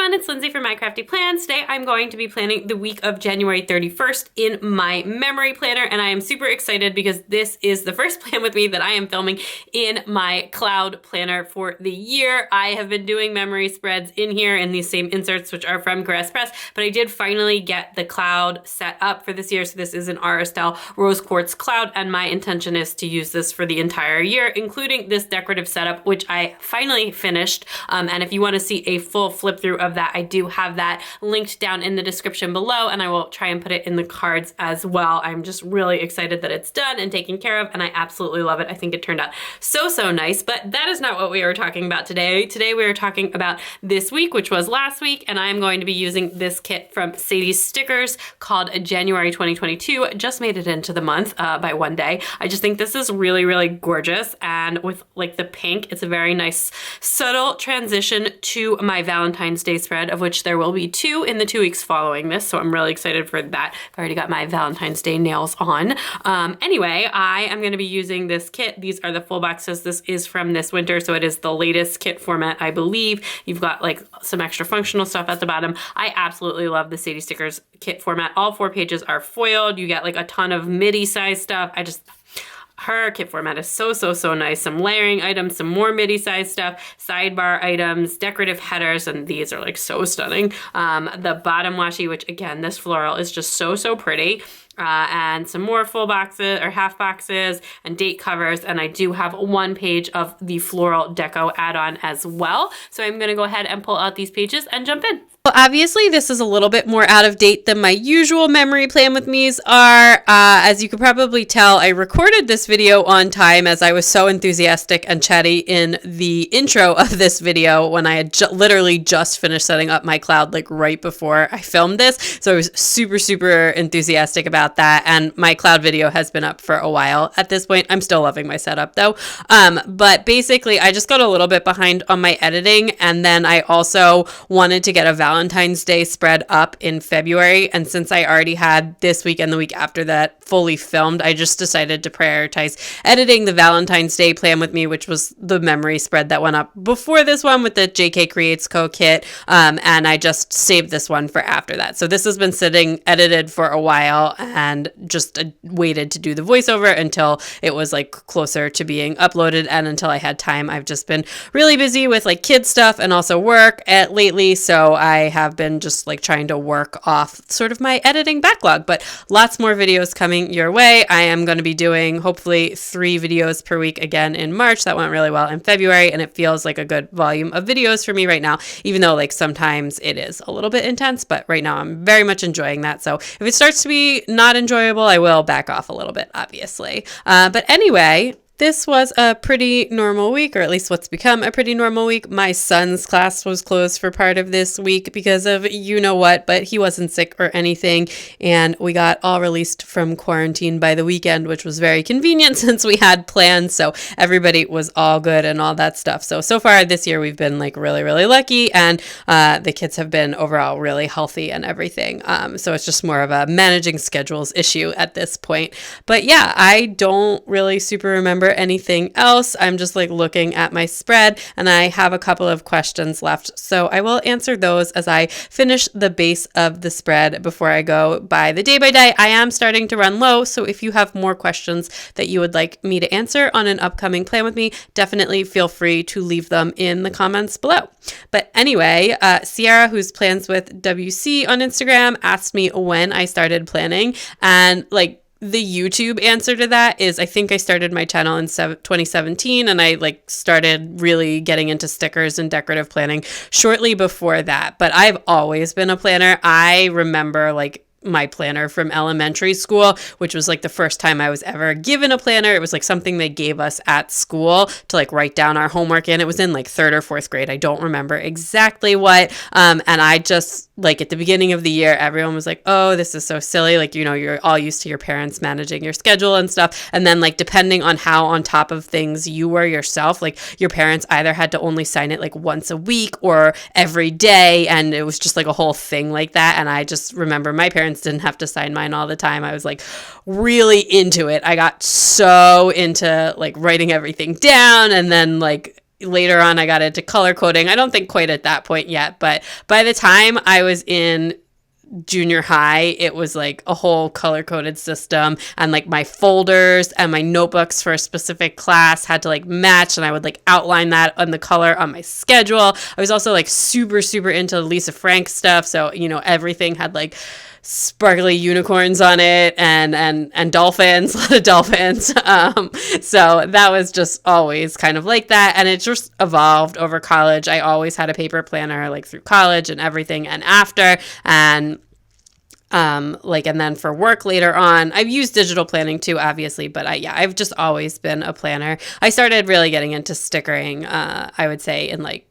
everyone, it's Lindsay from My Crafty Plans. Today I'm going to be planning the week of January 31st in my memory planner, and I am super excited because this is the first plan with me that I am filming in my cloud planner for the year. I have been doing memory spreads in here in these same inserts, which are from Caress Press, but I did finally get the cloud set up for this year. So this is an Aura Estelle Rose Quartz Cloud, and my intention is to use this for the entire year, including this decorative setup, which I finally finished. And if you want to see a full flip through of that, I do have that linked down in the description below, and I will try and put it in the cards as well. I'm just really excited that it's done and taken care of, and I absolutely love it. I think it turned out so nice, but that is not what we are talking about today. Today we are talking about this week, which was last week, and I'm going to be using this kit from Sadie's Stickers called January 2022. Just made it into the month by one day. I just think this is really gorgeous, and with like the pink, it's a very nice subtle transition to my Valentine's Day spread, of which there will be 2 in the 2 weeks following this, so I'm really excited for that. I've already got my Valentine's Day nails on. Anyway, I am going to be using this kit. These are the full boxes. This is from this winter, so it is the latest kit format, I believe. You've got like some extra functional stuff at the bottom. I absolutely love the Sadie Stickers kit format. All 4 pages are foiled. You get like a ton of midi size stuff. Her kit format is so nice. Some layering items, some more midi size stuff, sidebar items, decorative headers, and these are like so stunning. The bottom washi, which again, this floral is just so pretty. And some more full boxes or half boxes and date covers. And I do have 1 page of the floral deco add-on as well. So I'm going to go ahead and pull out these pages and jump in. Well, obviously this is a little bit more out of date than my usual memory plan with me's are. As you could probably tell, I recorded this video on time as I was so enthusiastic and chatty in the intro of this video when I had literally just finished setting up my cloud like right before I filmed this. So I was super enthusiastic about that, and my cloud video has been up for a while at this point. I'm still loving my setup though. But basically I just got a little bit behind on my editing, and then I also wanted to get a Valentine's Day spread up in February, and since I already had this week and the week after that fully filmed, I just decided to prioritize editing the Valentine's Day plan with me, which was the memory spread that went up before this one with the JK Creates Co kit, and I just saved this one for after that. So this has been sitting edited for a while, and just waited to do the voiceover until it was like closer to being uploaded, and until I had time. I've just been really busy with like kid stuff and also work lately, so I have been just like trying to work off sort of my editing backlog, but lots more videos coming your way. I am going to be doing hopefully 3 videos per week again in March. That went really well in February, and it feels like a good volume of videos for me right now, even though like sometimes it is a little bit intense, but right now I'm very much enjoying that. So if it starts to be not enjoyable, I will back off a little bit, obviously. But anyway, this was a pretty normal week, or at least what's become a pretty normal week. My son's class was closed for part of this week because of you know what, but he wasn't sick or anything, and we got all released from quarantine by the weekend, which was very convenient since we had plans, so everybody was all good and all that stuff. So far this year we've been like really lucky, and the kids have been overall really healthy and everything. So it's just more of a managing schedules issue at this point. But yeah, I don't really super remember anything else. I'm just like looking at my spread, and I have a couple of questions left, so I will answer those as I finish the base of the spread before I go by the day by day. I am starting to run low, so if you have more questions that you would like me to answer on an upcoming plan with me, definitely feel free to leave them in the comments below. But anyway, Sierra, who's plans with WC on Instagram, asked me when I started planning, and like the YouTube answer to that is I think I started my channel in 2017, and I like started really getting into stickers and decorative planning shortly before that. But I've always been a planner. I remember like my planner from elementary school, which was like the first time I was ever given a planner. It was like something they gave us at school to like write down our homework in. It was in like 3rd or 4th grade. I don't remember exactly what. And I just like at the beginning of the year, everyone was like, oh, this is so silly. Like, you know, you're all used to your parents managing your schedule and stuff. And then like, depending on how on top of things you were yourself, like your parents either had to only sign it like once a week or every day. And it was just like a whole thing like that. And I just remember my parents didn't have to sign mine all the time. I was like really into it. I got so into like writing everything down, and then like later on I got into color coding. I don't think quite at that point yet, but by the time I was in junior high, it was like a whole color coded system, and like my folders and my notebooks for a specific class had to like match, and I would like outline that on the color on my schedule. I was also like super into Lisa Frank stuff, so everything had like sparkly unicorns on it and dolphins, a lot of dolphins. So that was just always kind of like that, and it just evolved over college. I always had a paper planner like through college and everything, and after, and and then for work later on, I've used digital planning too, obviously, but I've just always been a planner. I started really getting into stickering, I would say in like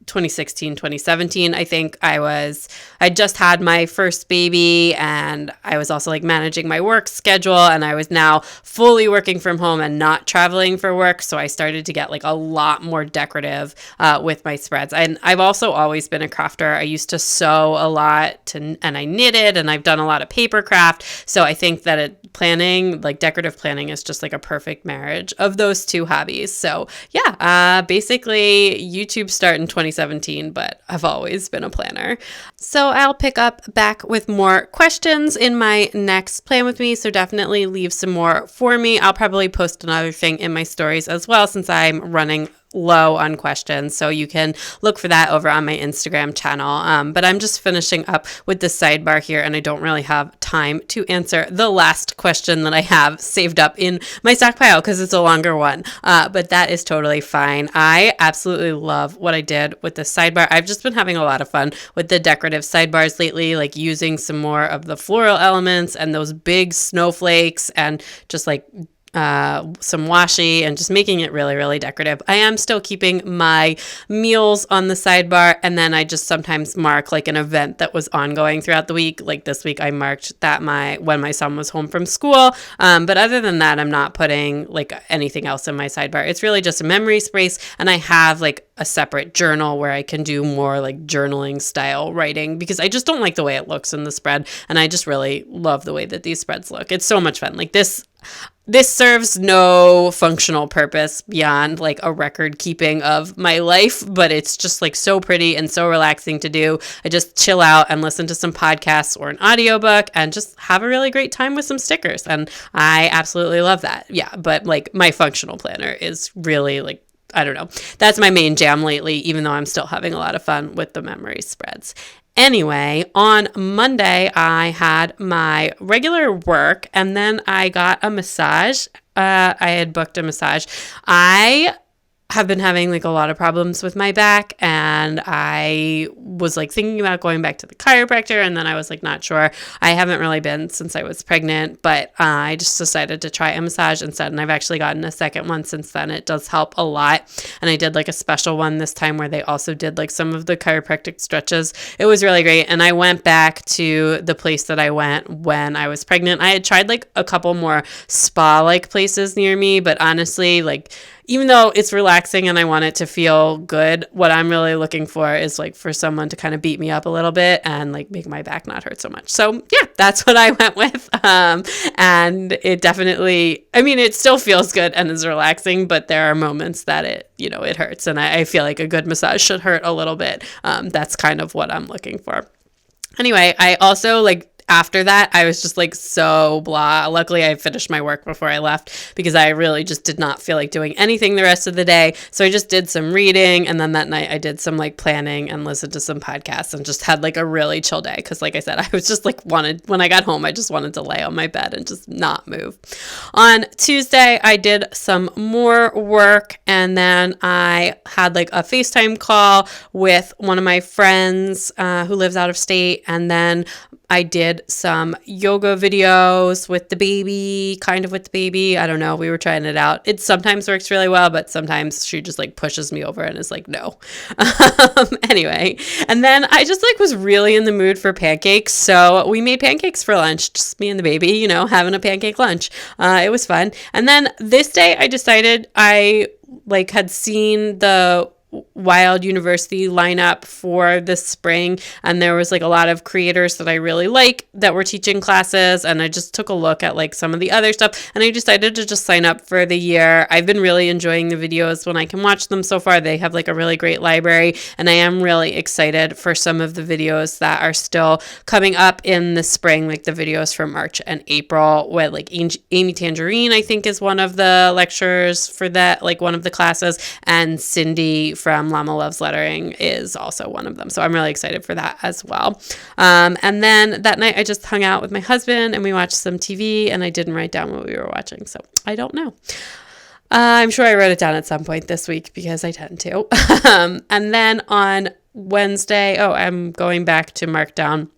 2016, 2017, I think. I just had my first baby, and I was also like managing my work schedule, and I was now fully working from home and not traveling for work. So I started to get like a lot more decorative with my spreads. And I've also always been a crafter. I used to sew a lot and I knitted, and I've done a lot of paper craft. So I think that planning, like decorative planning, is just like a perfect marriage of those two hobbies. So basically YouTube started in 2017, but I've always been a planner. So I'll pick up back with more questions in my next Plan With Me, so definitely leave some more for me. I'll probably post another thing in my stories as well, since I'm running low on questions, so you can look for that over on my Instagram channel. But I'm just finishing up with the sidebar here, and I don't really have time to answer the last question that I have saved up in my stockpile because it's a longer one, but that is totally fine. I absolutely love what I did with the sidebar. I've just been having a lot of fun with the decorative sidebars lately, like using some more of the floral elements and those big snowflakes, and just like some washi, and just making it really decorative. I am still keeping my meals on the sidebar, and then I just sometimes mark like an event that was ongoing throughout the week. Like this week I marked that when my son was home from school, but other than that, I'm not putting like anything else in my sidebar. It's really just a memory space, and I have like a separate journal where I can do more like journaling style writing, because I just don't like the way it looks in the spread, and I just really love the way that these spreads look. It's so much fun. Like this serves no functional purpose beyond like a record keeping of my life, but it's just like so pretty and so relaxing to do. I just chill out and listen to some podcasts or an audiobook and just have a really great time with some stickers, and I absolutely love that. Yeah, but like my functional planner is really like, I don't know, that's my main jam lately, even though I'm still having a lot of fun with the memory spreads. Anyway, on Monday, I had my regular work, and then I got a massage. I had booked a massage. I have been having like a lot of problems with my back, and I was like thinking about going back to the chiropractor, and then I was like not sure. I haven't really been since I was pregnant, but I just decided to try a massage instead, and I've actually gotten a second one since then. It does help a lot, and I did like a special one this time where they also did like some of the chiropractic stretches. It was really great, and I went back to the place that I went when I was pregnant. I had tried like a couple more spa-like places near me, but honestly, like even though it's relaxing and I want it to feel good, what I'm really looking for is like for someone to kind of beat me up a little bit and like make my back not hurt so much. So yeah, that's what I went with. And it definitely, I mean, it still feels good and is relaxing, but there are moments that it hurts. And I feel like a good massage should hurt a little bit. That's kind of what I'm looking for. Anyway, I also after that, I was just like so blah. Luckily, I finished my work before I left because I really just did not feel like doing anything the rest of the day. So I just did some reading, and then that night I did some like planning and listened to some podcasts and just had like a really chill day because like I said, I was just like when I got home, I just wanted to lay on my bed and just not move. On Tuesday, I did some more work, and then I had like a FaceTime call with one of my friends who lives out of state, and then I did some yoga videos with the baby, I don't know. We were trying it out. It sometimes works really well, but sometimes she just like pushes me over and is like, no. Anyway, and then I just like was really in the mood for pancakes. So we made pancakes for lunch, just me and the baby, having a pancake lunch. It was fun. And then this day I decided I like had seen the Wild University lineup for this spring, and there was like a lot of creators that I really like that were teaching classes, and I just took a look at like some of the other stuff, and I decided to just sign up for the year. I've been really enjoying the videos when I can watch them so far. They have like a really great library, and I am really excited for some of the videos that are still coming up in the spring, like the videos from March and April, with like Amy Tangerine, I think, is one of the lecturers for that, like one of the classes, and Cindy from Llama Loves Lettering is also one of them. So I'm really excited for that as well. And then that night I just hung out with my husband and we watched some TV, and I didn't write down what we were watching, so I don't know. I'm sure I wrote it down at some point this week because I tend to. And then on Wednesday, I'm going back to mark down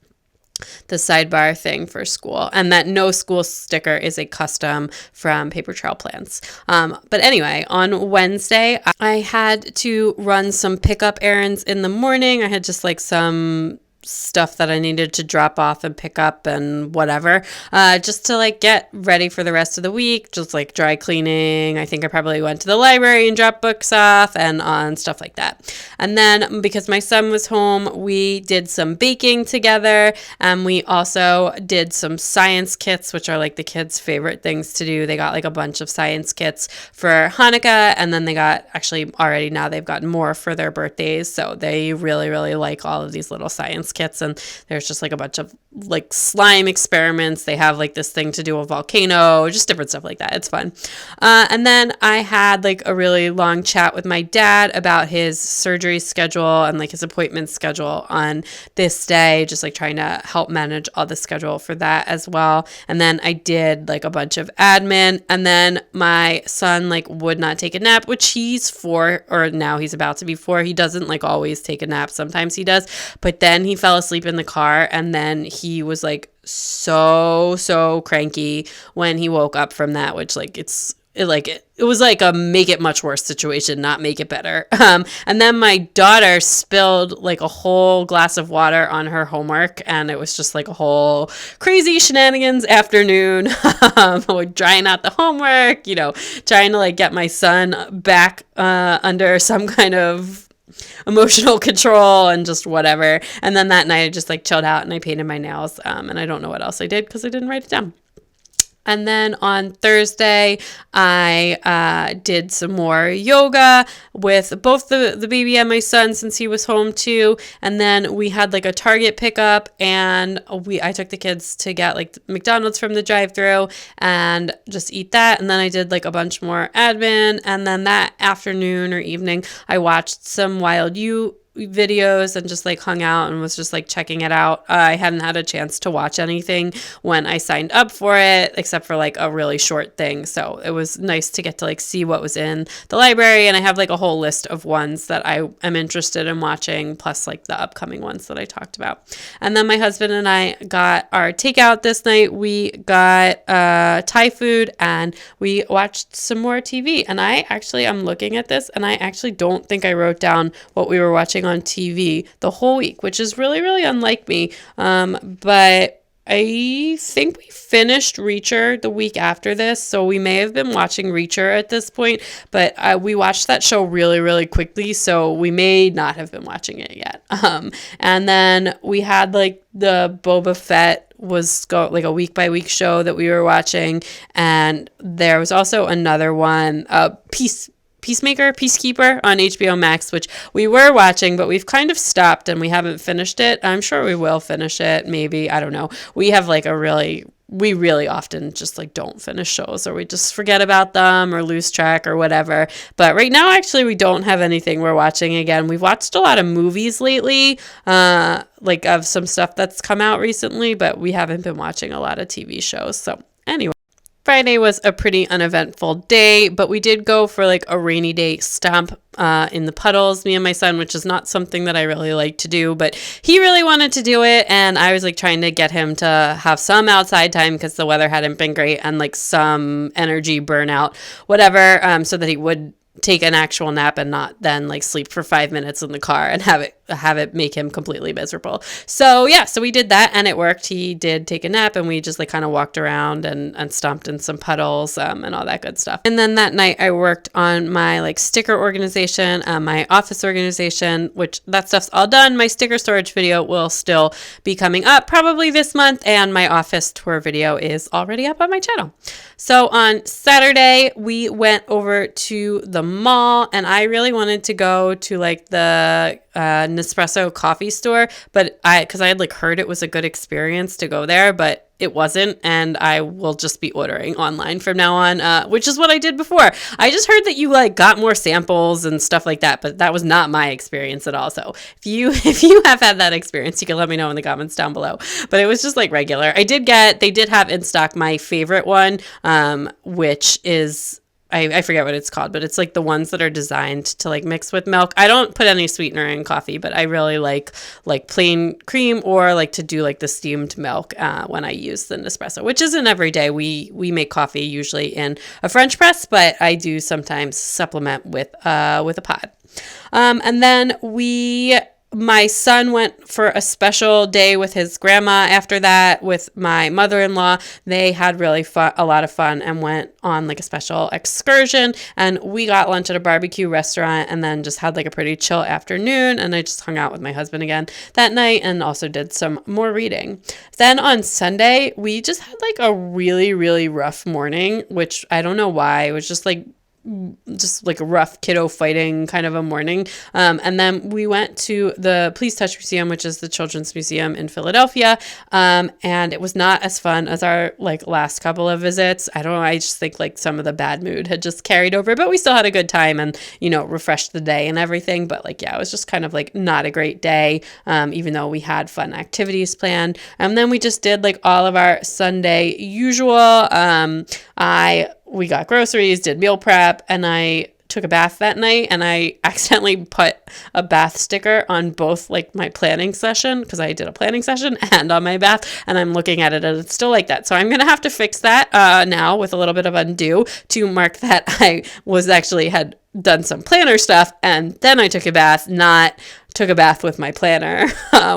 the Sidebar thing for school, and that no school sticker is a custom from Paper Trail Plans. But anyway, on Wednesday, I had to run some pickup errands in the morning. I had just like some stuff that I needed to drop off and pick up and whatever, just to like get ready for the rest of the week, just like dry cleaning. I think I probably went to the library and dropped books off and on stuff like that. And then because my son was home, we did some baking together, and we also did some science kits, which are like the kids' favorite things to do. They got like a bunch of science kits for Hanukkah, and then they got, actually already now they've gotten more for their birthdays, so they really, really like all of these little science kits. And there's just like a bunch of like slime experiments. They have like this thing to do a volcano, just different stuff like that. It's fun. And then I had like a really long chat with my dad about his surgery schedule and like his appointment schedule on this day, just like trying to help manage all the schedule for that as well. And then I did like a bunch of admin, and then my son like would not take a nap, which he's 4, or now he's about to be 4. He doesn't like always take a nap. Sometimes he does, but then he fell asleep in the car, and then he was like so cranky when he woke up from that, which like it was like a make it much worse situation, not make it better. And then my daughter spilled like a whole glass of water on her homework, and it was just like a whole crazy shenanigans afternoon. Drying out the homework, trying to like get my son back under some kind of emotional control and just whatever. And then that night I just like chilled out and I painted my nails, and I don't know what else I did because I didn't write it down. And then on Thursday, I did some more yoga with both the baby and my son, since he was home too. And then we had like a Target pickup, and I took the kids to get like McDonald's from the drive-thru and just eat that. And then I did like a bunch more admin. And then that afternoon or evening, I watched some Wild U videos and just like hung out and was just like checking it out. I hadn't had a chance to watch anything when I signed up for it, except for like a really short thing. So it was nice to get to like see what was in the library. And I have like a whole list of ones that I am interested in watching, plus like the upcoming ones that I talked about. And then my husband and I got our takeout this night. We got Thai food and we watched some more TV. And I'm looking at this, and I actually don't think I wrote down what we were watching on TV the whole week, which is really, really unlike me. But I think we finished Reacher the week after this, so we may have been watching Reacher at this point, but we watched that show really, really quickly, so we may not have been watching it yet. And then we had like the Boba Fett was like a week by week show that we were watching, and there was also another one, Peacekeeper on HBO Max, which we were watching, but we've kind of stopped and we haven't finished it. I'm sure we will finish it, maybe. I don't know. We have like we really often just like don't finish shows, or we just forget about them or lose track or whatever. But right now, actually, we don't have anything we're watching again. We've watched a lot of movies lately, like of some stuff that's come out recently, but we haven't been watching a lot of TV shows. So anyway. Friday was a pretty uneventful day, but we did go for like a rainy day stomp in the puddles, me and my son, which is not something that I really like to do, but he really wanted to do it, and I was like trying to get him to have some outside time because the weather hadn't been great, and like some energy burnout, whatever, so that he would take an actual nap and not then like sleep for 5 minutes in the car and have it have it make him completely miserable. So yeah, so we did that and it worked. He did take a nap and we just like kind of walked around and stomped in some puddles and all that good stuff. And then that night I worked on my like sticker organization, my office organization, which that stuff's all done. My sticker storage video will still be coming up probably this month, and my office tour video is already up on my channel. So on Saturday we went over to the mall, and I really wanted to go to like the Nespresso coffee store, but because I had like heard it was a good experience to go there, but it wasn't, and I will just be ordering online from now on, which is what I did before. I just heard that you like got more samples and stuff like that, but that was not my experience at all. So if you have had that experience, you can let me know in the comments down below. But it was just like regular. They did have in stock my favorite one, which is, I forget what it's called, but it's like the ones that are designed to like mix with milk. I don't put any sweetener in coffee, but I really like plain cream or like to do like the steamed milk when I use the Nespresso, which isn't every day. We make coffee usually in a French press, but I do sometimes supplement with a pod. And then my son went for a special day with his grandma after that with my mother-in-law. They had really a lot of fun and went on like a special excursion, and we got lunch at a barbecue restaurant and then just had like a pretty chill afternoon, and I just hung out with my husband again that night and also did some more reading. Then on Sunday, we just had like a really, really rough morning, which I don't know why. It was just like a rough kiddo fighting kind of a morning. And then we went to the Please Touch Museum, which is the children's museum in Philadelphia. And it was not as fun as our like last couple of visits. I don't know. I just think like some of the bad mood had just carried over, but we still had a good time and, refreshed the day and everything. But like, yeah, it was just kind of like not a great day, even though we had fun activities planned. And then we just did like all of our Sunday usual. We got groceries, did meal prep, and I took a bath that night, and I accidentally put a bath sticker on both like my planning session, because I did a planning session, and on my bath, and I'm looking at it and it's still like that. So I'm going to have to fix that now with a little bit of undo to mark that I had done some planner stuff, and then I took a bath, not took a bath with my planner,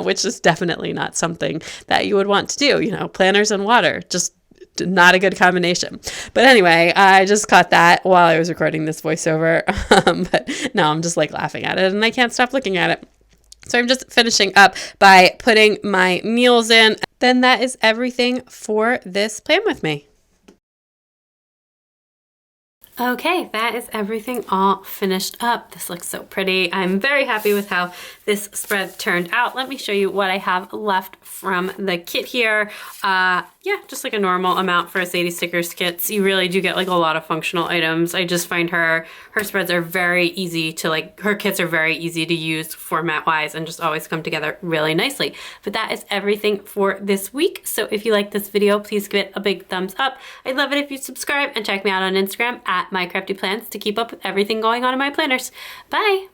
which is definitely not something that you would want to do. Planners and water, just not a good combination. But anyway, I just caught that while I was recording this voiceover. But now I'm just like laughing at it and I can't stop looking at it. So I'm just finishing up by putting my meals in. Then that is everything for this plan with me. Okay, that is everything all finished up. This looks so pretty. I'm very happy with how this spread turned out. Let me show you what I have left from the kit here. Yeah, just like a normal amount for a Sadie stickers kits. You really do get like a lot of functional items. I just find her spreads are very easy to like, her kits are very easy to use format wise and just always come together really nicely. But that is everything for this week. So if you like this video, please give it a big thumbs up. I'd love it if you subscribe and check me out on Instagram at My Crafty Plans to keep up with everything going on in my planners. Bye!